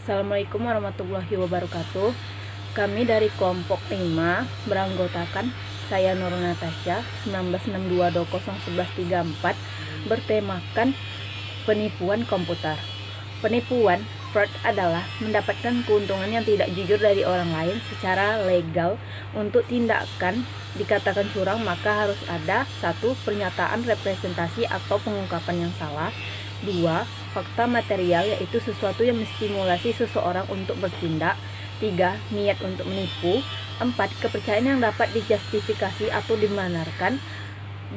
Assalamualaikum warahmatullahi wabarakatuh. Kami dari kelompok 5 beranggotakan saya Nur Natasha 1962201134 bertemakan penipuan komputer. Penipuan fraud adalah mendapatkan keuntungan yang tidak jujur dari orang lain secara legal. Untuk tindakan dikatakan curang, maka harus ada 1. Pernyataan representasi atau pengungkapan yang salah. 2. Fakta material, yaitu sesuatu yang menstimulasi seseorang untuk bertindak. 3. Niat untuk menipu. 4. Kepercayaan yang dapat dijustifikasi atau dibenarkan,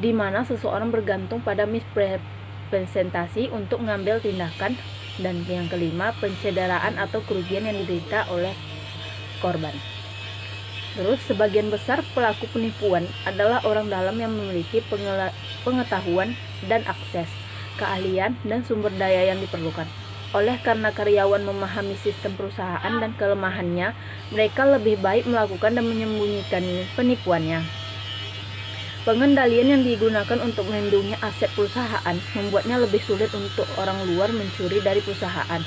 di mana seseorang bergantung pada misrepresentasi untuk mengambil tindakan. Dan yang kelima, pencederaan atau kerugian yang diderita oleh korban. Terus, sebagian besar pelaku penipuan adalah orang dalam yang memiliki pengetahuan dan akses, keahlian, dan sumber daya yang diperlukan. Oleh karena karyawan memahami sistem perusahaan dan kelemahannya, mereka lebih baik melakukan dan menyembunyikan penipuannya. Pengendalian yang digunakan untuk melindungi aset perusahaan membuatnya lebih sulit untuk orang luar mencuri dari perusahaan.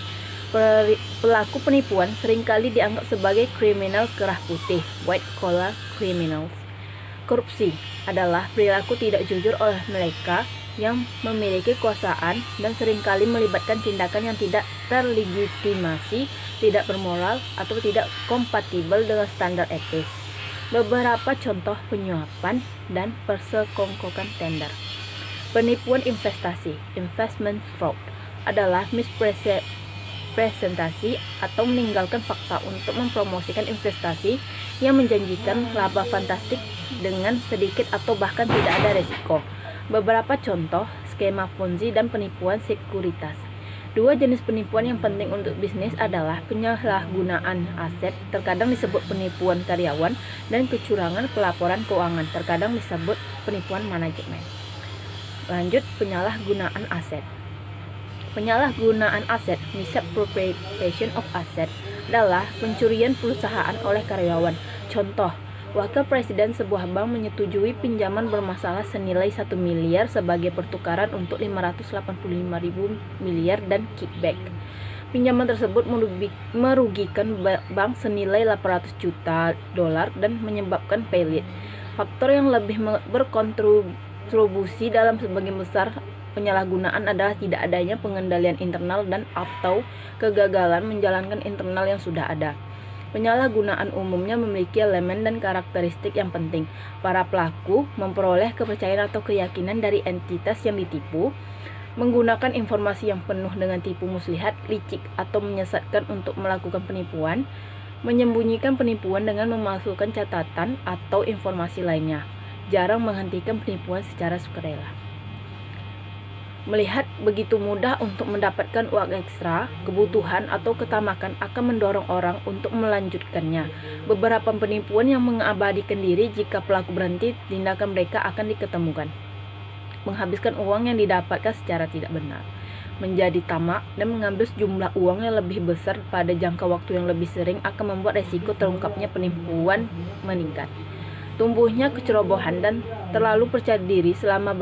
Pelaku penipuan seringkali dianggap sebagai kriminal kerah putih, white collar criminals. Korupsi adalah perilaku tidak jujur oleh mereka yang memiliki kekuasaan dan seringkali melibatkan tindakan yang tidak terlegitimasi, tidak bermoral, atau tidak kompatibel dengan standar etis. Beberapa contoh penyuapan dan persekongkokan tender. Penipuan investasi, investment fraud, adalah mispresentasi atau meninggalkan fakta untuk mempromosikan investasi yang menjanjikan laba fantastik dengan sedikit atau bahkan tidak ada resiko. Beberapa contoh skema Ponzi dan penipuan sekuritas. 2 jenis penipuan yang penting untuk bisnis adalah penyalahgunaan aset, terkadang disebut penipuan karyawan, dan kecurangan pelaporan keuangan, terkadang disebut penipuan manajemen. Lanjut, penyalahgunaan aset. Penyalahgunaan aset, misappropriation of asset, adalah pencurian perusahaan oleh karyawan. Contoh, wakil presiden sebuah bank menyetujui pinjaman bermasalah senilai 1 miliar sebagai pertukaran untuk 585.000 miliar dan kickback. Pinjaman tersebut merugikan bank senilai 800 juta dolar dan menyebabkan failit. Faktor yang lebih berkontribusi dalam sebagian besar penyalahgunaan adalah tidak adanya pengendalian internal dan atau kegagalan menjalankan internal yang sudah ada. Penyalahgunaan umumnya memiliki elemen dan karakteristik yang penting. Para pelaku memperoleh kepercayaan atau keyakinan dari entitas yang ditipu, menggunakan informasi yang penuh dengan tipu muslihat, licik, atau menyesatkan untuk melakukan penipuan, menyembunyikan penipuan dengan memalsukan catatan atau informasi lainnya, jarang menghentikan penipuan secara sukarela. Melihat begitu mudah untuk mendapatkan uang ekstra, kebutuhan atau ketamakan akan mendorong orang untuk melanjutkannya. Beberapa penipuan yang mengabadikan diri jika pelaku berhenti, tindakan mereka akan diketemukan. Menghabiskan uang yang didapatkan secara tidak benar. Menjadi tamak dan mengambil sejumlah uang yang lebih besar pada jangka waktu yang lebih sering akan membuat resiko terungkapnya penipuan meningkat. Tumbuhnya kecerobohan dan terlalu percaya diri selama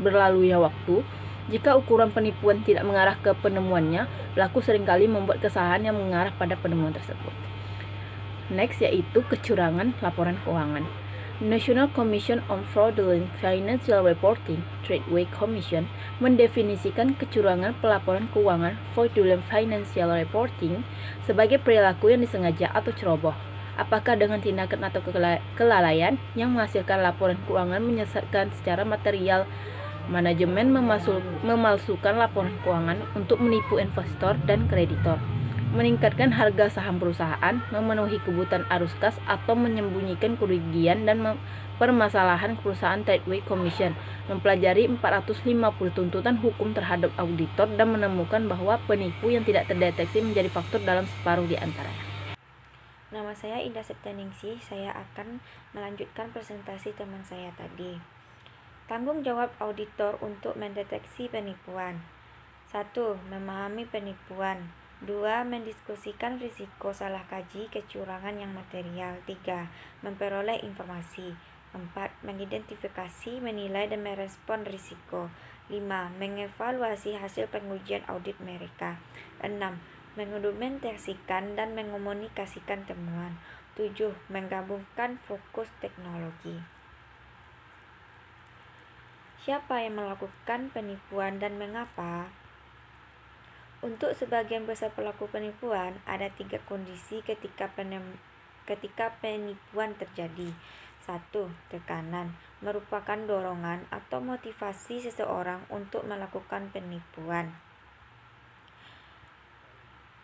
berlalunya waktu. Jika ukuran penipuan tidak mengarah ke penemuannya, pelaku seringkali membuat kesalahan yang mengarah pada penemuan tersebut. Next, yaitu kecurangan laporan keuangan. National Commission on Fraudulent Financial Reporting, Tradeway Commission, mendefinisikan kecurangan pelaporan keuangan (fraudulent financial reporting) sebagai perilaku yang disengaja atau ceroboh. Apakah dengan tindakan atau kelalaian yang menghasilkan laporan keuangan menyesatkan secara material. Manajemen memalsukan laporan keuangan untuk menipu investor dan kreditor, meningkatkan harga saham perusahaan, memenuhi kebutuhan arus kas, atau menyembunyikan kerugian dan permasalahan perusahaan. Tradeway Commission mempelajari 450 tuntutan hukum terhadap auditor dan menemukan bahwa penipu yang tidak terdeteksi menjadi faktor dalam separuh di antaranya. Nama saya Indah Septianingsih. Saya akan melanjutkan presentasi teman saya tadi. Tanggung jawab auditor untuk mendeteksi penipuan. 1. Memahami penipuan. 2. Mendiskusikan risiko salah kaji kecurangan yang material. 3. Memperoleh informasi. 4. Mengidentifikasi, menilai, dan merespon risiko. 5. Mengevaluasi hasil pengujian audit mereka. 6. mendokumentasikan dan mengomunikasikan temuan. 7. Menggabungkan fokus teknologi. Siapa yang melakukan penipuan dan mengapa? Untuk sebagian besar pelaku penipuan, ada 3 kondisi ketika penipuan terjadi. 1. Tekanan merupakan dorongan atau motivasi seseorang untuk melakukan penipuan.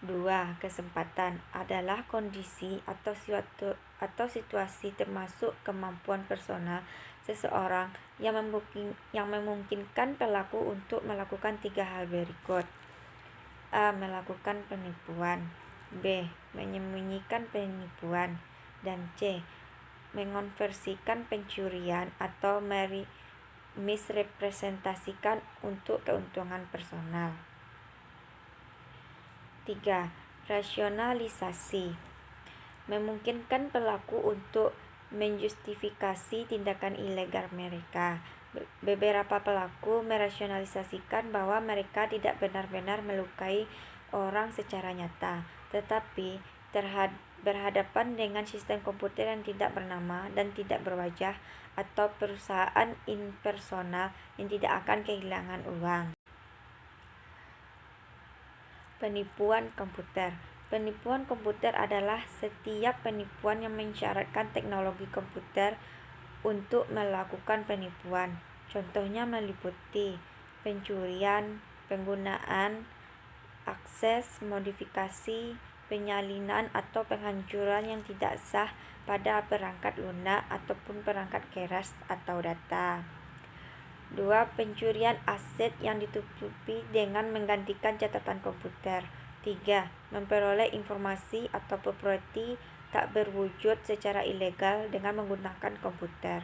2. Kesempatan adalah kondisi atau situasi termasuk kemampuan personal seseorang yang memungkinkan pelaku untuk melakukan 3 hal berikut. A. Melakukan penipuan. B. Menyembunyikan penipuan. Dan C. Mengonversikan pencurian atau misrepresentasikan untuk keuntungan personal. 3. Rasionalisasi memungkinkan pelaku untuk menjustifikasi tindakan ilegal mereka. Beberapa pelaku merasionalisasikan bahwa mereka tidak benar-benar melukai orang secara nyata, tetapi berhadapan dengan sistem komputer yang tidak bernama dan tidak berwajah atau perusahaan impersonal yang tidak akan kehilangan uang. Penipuan komputer. Penipuan komputer adalah setiap penipuan yang mensyaratkan teknologi komputer untuk melakukan penipuan. Contohnya meliputi pencurian, penggunaan akses, modifikasi, penyalinan atau penghancuran yang tidak sah pada perangkat lunak ataupun perangkat keras atau data. 2. Pencurian aset yang ditutupi dengan menggantikan catatan komputer. 3. Memperoleh informasi atau properti tak berwujud secara ilegal dengan menggunakan komputer.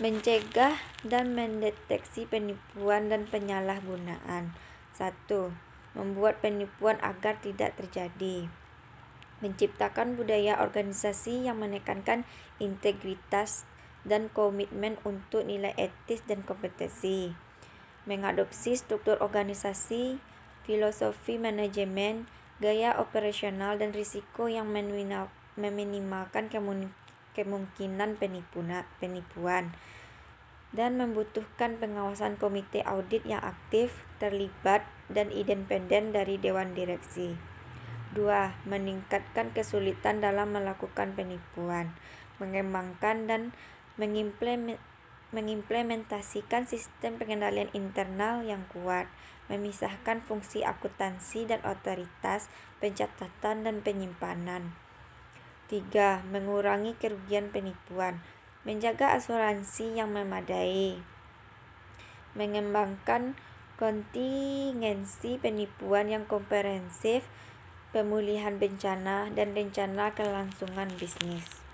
Mencegah dan mendeteksi penipuan dan penyalahgunaan. 1. Membuat penipuan agar tidak terjadi. Menciptakan budaya organisasi yang menekankan integritas dan komitmen untuk nilai etis dan kompetensi. Mengadopsi struktur organisasi, filosofi manajemen, gaya operasional dan risiko yang meminimalkan kemungkinan penipuan. Dan membutuhkan pengawasan komite audit yang aktif, terlibat, dan independen dari dewan direksi. 2. Meningkatkan kesulitan dalam melakukan penipuan. Mengembangkan dan mengimplementasikan sistem pengendalian internal yang kuat, memisahkan fungsi akuntansi dan otoritas pencatatan dan penyimpanan. 3. Mengurangi kerugian penipuan, menjaga asuransi yang memadai, mengembangkan kontingensi penipuan yang komprehensif, pemulihan bencana, dan rencana kelangsungan bisnis.